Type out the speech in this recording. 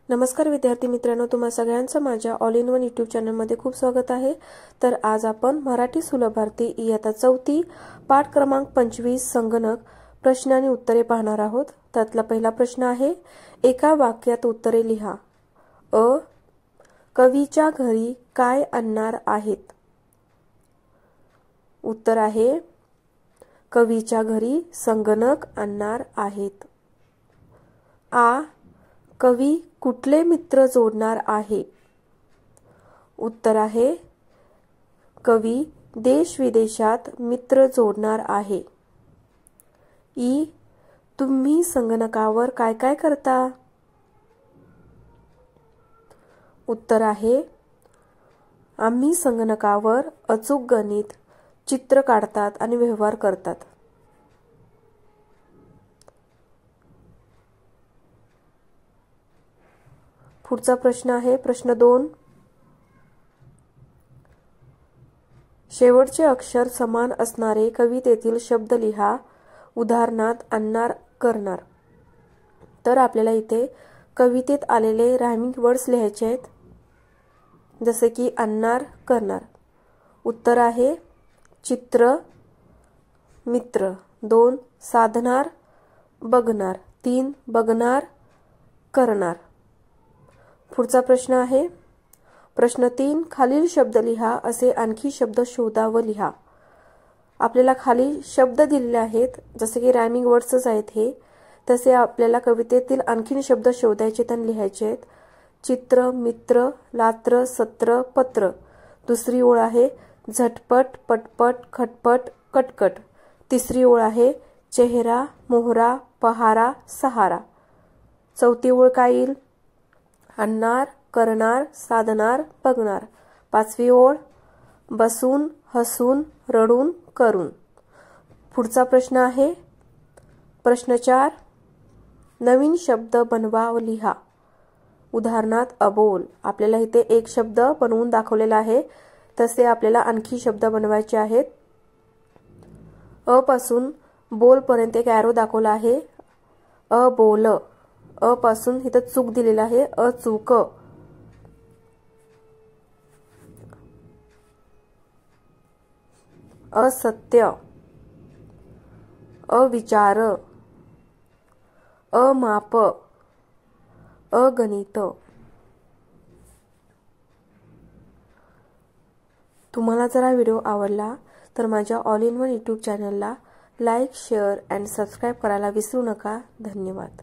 नमस्कार विद्यार्थी मित्रांनो, तुम्हा सगळ्यांचं माझ्या ऑल इन वन यूट्यूब चॅनलमध्ये खूप स्वागत आहे। तर आज आपण मराठी सुलभार्थी इयत्ता 4 पाठ क्रमांक 25 संगणक प्रश्न आणि उत्तरे पाहणार आहोत। त्यातला पहिला प्रश्न आहे, एका वाक्यात उत्तरे लिहा। अ, कवीच्या घरी काय आणणार आहेत? उत्तर आहे, कवीच्या घरी संगणक आणणार आहेत। आ, कवी कुठले मित्र जोडणार आहे? उत्तर आहे, कवी देश विदेशात मित्र जोडणार आहे। ई, तुम्ही संगणकावर काय काय करता? उत्तर आहे, आम्ही संगणकावर अचूक गणित, चित्र काढतात आणि व्यवहार करतात। पुढचा प्रश्न आहे प्रश्न 2, शेवटचे अक्षर समान असणारे कवितेतील शब्द लिहा। उदाहरणात आणणार, करणार। तर आपल्याला इथे कवितेत आलेले रायमिंग वर्ड्स लिहायचे आहेत, जसे की आणणार, करणार। उत्तर आहे, चित्र, मित्र। 2, साधणार, बघणार। 3, बघणार, करणार। पुढचा प्रश्न आहे प्रश्न 3, खालील शब्द लिहा, असे आणखी शब्द शोधा व लिहा। आपल्याला खाली शब्द दिलेले आहेत, जसे की रायमिंग वर्ड्सच आहेत हे, तसे आपल्याला कवितेतील आणखीन शब्द शोधायचे आणि लिहायचे आहेत। चित्र, मित्र, लात्र, सत्र, पत्र। दुसरी ओळ आहे झटपट, पटपट, खटपट, कटकट। तिसरी ओळ आहे चेहरा, मोहरा, पहारा, सहारा। चौथी ओळ काय येईल? आणणार, करणार, साधणार, बघणार। पाचवी ओळ बसून, हसून, रडून, करून। पुढचा प्रश्न आहे प्रश्न 4, नवीन शब्द बनवा व लिहा। उदाहरणात अबोल। आपल्याला इथे एक शब्द बनवून दाखवलेला आहे, तसे आपल्याला आणखी शब्द बनवायचे आहेत। अ पासून बोल पर्यंत एक ॲरो दाखवला आहे, अबोल। अ पासून इथे चूक दिलेला आहे, अचूक। असत्य, अविचार, अमाप, अगणित। तुम्हाला जर हा व्हिडिओ आवडला तर माझ्या ऑल इन वन यूट्यूब चॅनलला लाईक, शेअर अँड सबस्क्राईब करायला विसरू नका। धन्यवाद।